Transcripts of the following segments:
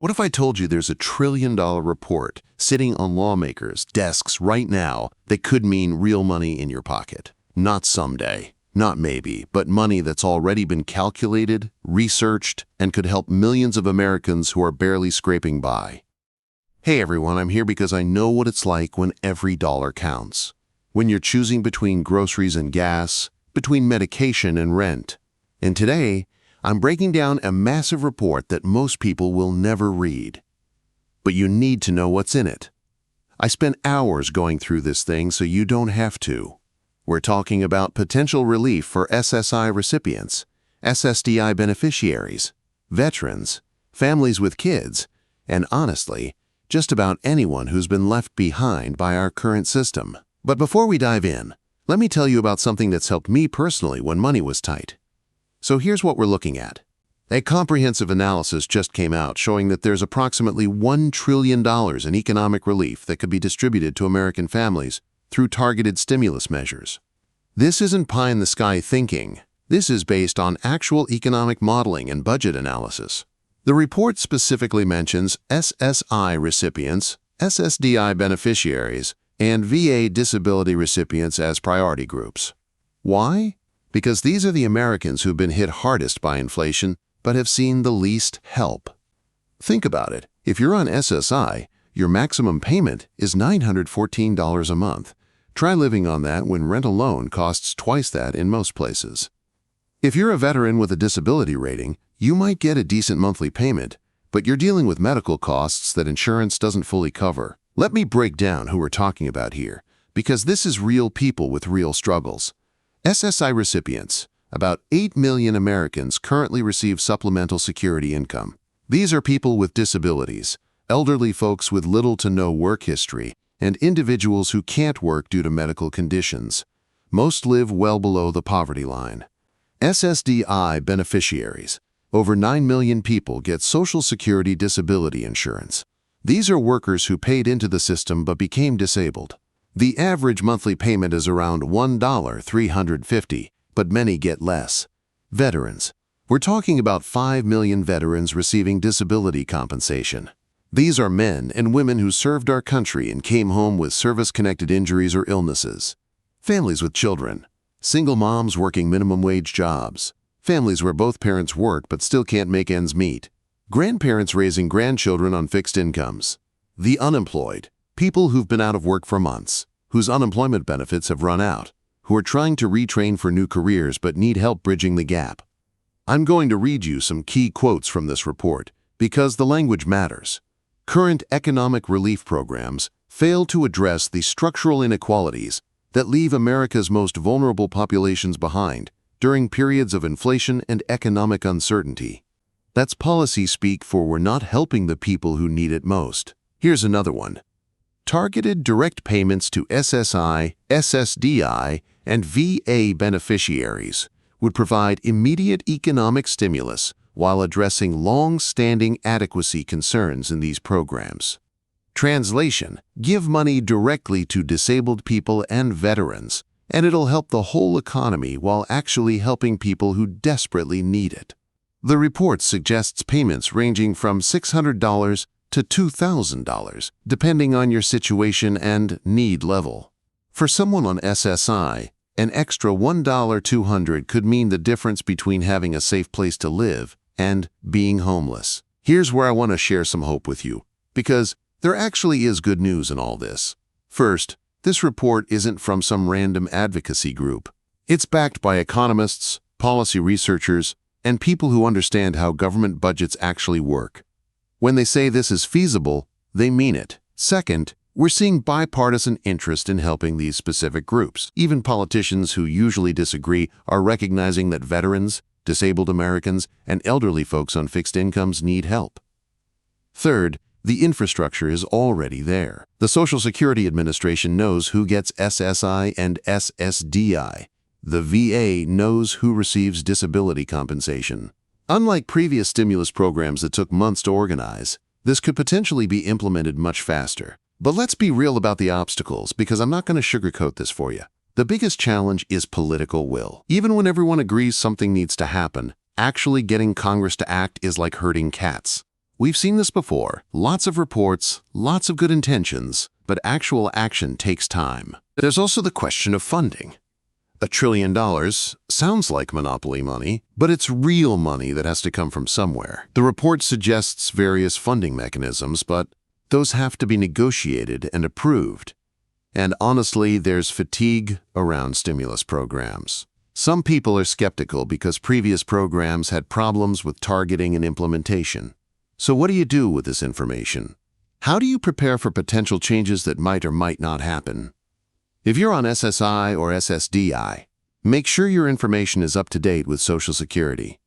What if I told you there's a trillion-dollar report sitting on lawmakers' desks right now that could mean real money in your pocket? Not someday, not maybe, but money that's already been calculated, researched, and could help millions of Americans who are barely scraping by. Hey everyone, I'm here because I know what it's like when every dollar counts. When you're choosing between groceries and gas, between medication and rent. And today, I'm breaking down a massive report that most people will never read. But you need to know what's in it. I spent hours going through this thing so you don't have to. We're talking about potential relief for SSI recipients, SSDI beneficiaries, veterans, families with kids, and honestly, just about anyone who's been left behind by our current system. But before we dive in, let me tell you about something that's helped me personally when money was tight. So here's what we're looking at. A comprehensive analysis just came out showing that there's approximately $1 trillion in economic relief that could be distributed to American families through targeted stimulus measures. This isn't pie-in-the-sky thinking. This is based on actual economic modeling and budget analysis. The report specifically mentions SSI recipients, SSDI beneficiaries, and VA disability recipients as priority groups. Why? Because these are the Americans who've been hit hardest by inflation but have seen the least help. Think about it. If you're on SSI, your maximum payment is $914 a month. Try living on that when rent alone costs twice that in most places. If you're a veteran with a disability rating, you might get a decent monthly payment, but you're dealing with medical costs that insurance doesn't fully cover. Let me break down who we're talking about here, because this is real people with real struggles. SSI recipients, about 8 million Americans currently receive supplemental security income. These are people with disabilities, elderly folks with little to no work history, and individuals who can't work due to medical conditions. Most live well below the poverty line. SSDI beneficiaries, over 9 million people get Social Security disability insurance. These are workers who paid into the system but became disabled. The average monthly payment is around $1,350, but many get less. Veterans. We're talking about 5 million veterans receiving disability compensation. These are men and women who served our country and came home with service-connected injuries or illnesses. Families with children. Single moms working minimum wage jobs. Families where both parents work but still can't make ends meet. Grandparents raising grandchildren on fixed incomes. The unemployed. People who've been out of work for months, whose unemployment benefits have run out, who are trying to retrain for new careers but need help bridging the gap. I'm going to read you some key quotes from this report because the language matters. Current economic relief programs fail to address the structural inequalities that leave America's most vulnerable populations behind during periods of inflation and economic uncertainty. That's policy speak for we're not helping the people who need it most. Here's another one. Targeted direct payments to SSI, SSDI, and VA beneficiaries would provide immediate economic stimulus while addressing long-standing adequacy concerns in these programs. Translation: give money directly to disabled people and veterans, and it'll help the whole economy while actually helping people who desperately need it. The report suggests payments ranging from $600 to $2,000, depending on your situation and need level. For someone on SSI, an extra $1,200 could mean the difference between having a safe place to live and being homeless. Here's where I want to share some hope with you, because there actually is good news in all this. First, this report isn't from some random advocacy group. It's backed by economists, policy researchers, and people who understand how government budgets actually work. When they say this is feasible, they mean it. Second, we're seeing bipartisan interest in helping these specific groups. Even politicians who usually disagree are recognizing that veterans, disabled Americans, and elderly folks on fixed incomes need help. Third, the infrastructure is already there. The Social Security Administration knows who gets SSI and SSDI. The VA knows who receives disability compensation. Unlike previous stimulus programs that took months to organize, this could potentially be implemented much faster. But let's be real about the obstacles, because I'm not going to sugarcoat this for you. The biggest challenge is political will. Even when everyone agrees something needs to happen, actually getting Congress to act is like herding cats. We've seen this before. Lots of reports, lots of good intentions, but actual action takes time. There's also the question of funding. $1 trillion sounds like monopoly money, but it's real money that has to come from somewhere. The report suggests various funding mechanisms, but those have to be negotiated and approved. And honestly, there's fatigue around stimulus programs. Some people are skeptical because previous programs had problems with targeting and implementation. So what do you do with this information? How do you prepare for potential changes that might or might not happen? If you're on SSI or SSDI, make sure your information is up to date with Social Security.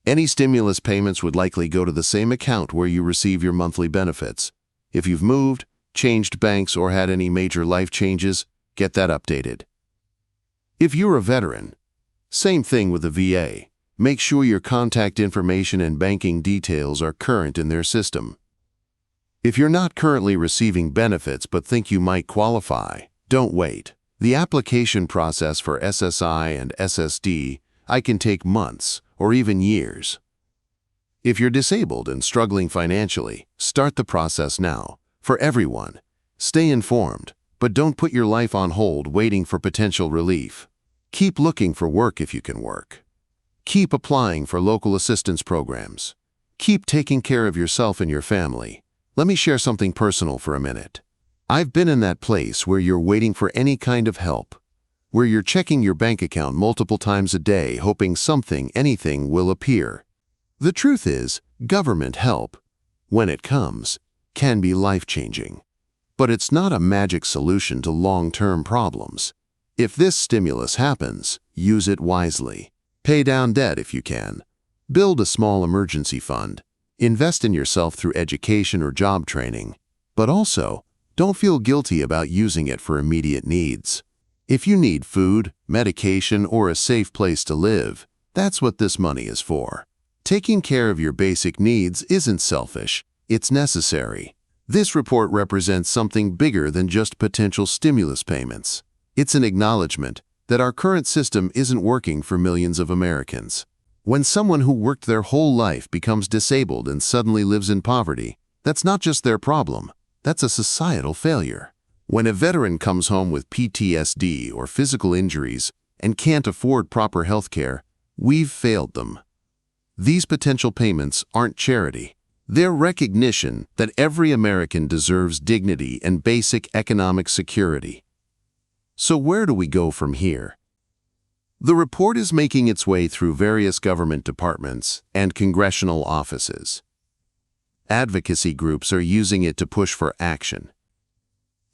Any stimulus payments would likely go to the same account where you receive your monthly benefits. If you've moved, changed banks, or had any major life changes, get that updated. If you're a veteran, same thing with the VA. Make sure your contact information and banking details are current in their system. If you're not currently receiving benefits but think you might qualify, don't wait. The application process for SSI and SSDI can take months or even years. If you're disabled and struggling financially, start the process now. For everyone, stay informed, but don't put your life on hold waiting for potential relief. Keep looking for work if you can work. Keep applying for local assistance programs. Keep taking care of yourself and your family. Let me share something personal for a minute. I've been in that place where you're waiting for any kind of help, where you're checking your bank account multiple times a day hoping anything will appear. The truth is, government help, when it comes, can be life-changing. But it's not a magic solution to long-term problems. If this stimulus happens, use it wisely. Pay down debt if you can. Build a small emergency fund. Invest in yourself through education or job training. But also, don't feel guilty about using it for immediate needs. If you need food, medication, or a safe place to live, that's what this money is for. Taking care of your basic needs isn't selfish, it's necessary. This report represents something bigger than just potential stimulus payments. It's an acknowledgement that our current system isn't working for millions of Americans. When someone who worked their whole life becomes disabled and suddenly lives in poverty, that's not just their problem. That's a societal failure. When a veteran comes home with PTSD or physical injuries and can't afford proper health care, we've failed them. These potential payments aren't charity. They're recognition that every American deserves dignity and basic economic security. So where do we go from here? The report is making its way through various government departments and congressional offices. Advocacy groups are using it to push for action.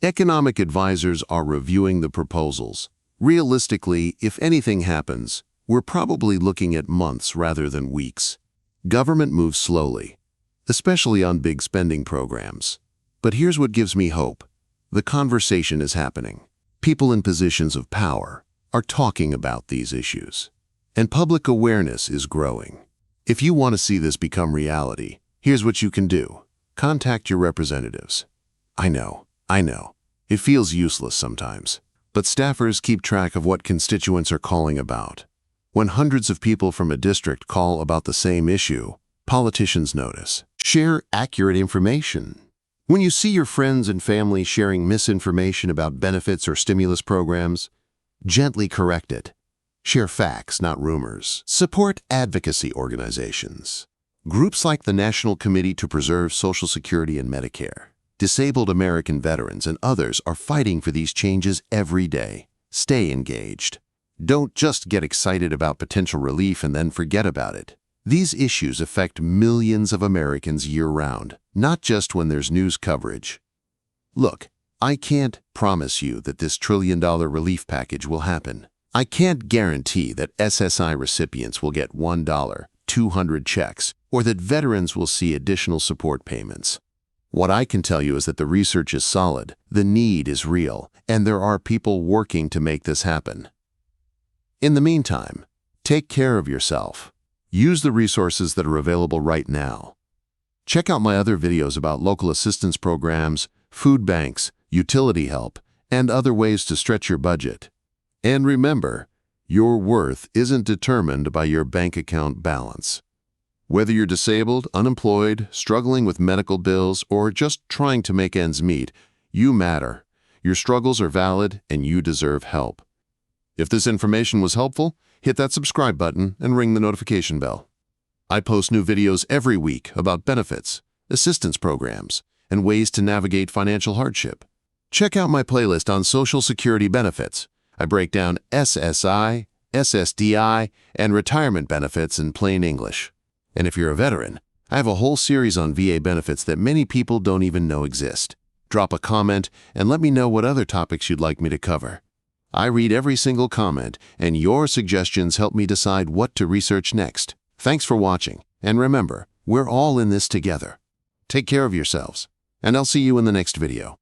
Economic advisors are reviewing the proposals. Realistically, if anything happens, we're probably looking at months rather than weeks. Government moves slowly, especially on big spending programs. But here's what gives me hope. The conversation is happening. People in positions of power are talking about these issues, and public awareness is growing. If you want to see this become reality, here's what you can do. Contact your representatives. I know. It feels useless sometimes, but staffers keep track of what constituents are calling about. When hundreds of people from a district call about the same issue, politicians notice. Share accurate information. When you see your friends and family sharing misinformation about benefits or stimulus programs, gently correct it. Share facts, not rumors. Support advocacy organizations. Groups like the National Committee to Preserve Social Security and Medicare, Disabled American Veterans, and others are fighting for these changes every day. Stay engaged. Don't just get excited about potential relief and then forget about it. These issues affect millions of Americans year-round, not just when there's news coverage. Look, I can't promise you that this trillion-dollar relief package will happen. I can't guarantee that SSI recipients will get $1, 200 checks, or that veterans will see additional support payments. What I can tell you is that the research is solid, the need is real, and there are people working to make this happen. In the meantime, take care of yourself. Use the resources that are available right now. Check out my other videos about local assistance programs, food banks, utility help, and other ways to stretch your budget. And remember, your worth isn't determined by your bank account balance. Whether you're disabled, unemployed, struggling with medical bills, or just trying to make ends meet, you matter. Your struggles are valid, and you deserve help. If this information was helpful, hit that subscribe button and ring the notification bell. I post new videos every week about benefits, assistance programs, and ways to navigate financial hardship. Check out my playlist on Social Security benefits. I break down SSI, SSDI, and retirement benefits in plain English. And if you're a veteran, I have a whole series on VA benefits that many people don't even know exist. Drop a comment and let me know what other topics you'd like me to cover. I read every single comment, and your suggestions help me decide what to research next. Thanks for watching, and remember, we're all in this together. Take care of yourselves, and I'll see you in the next video.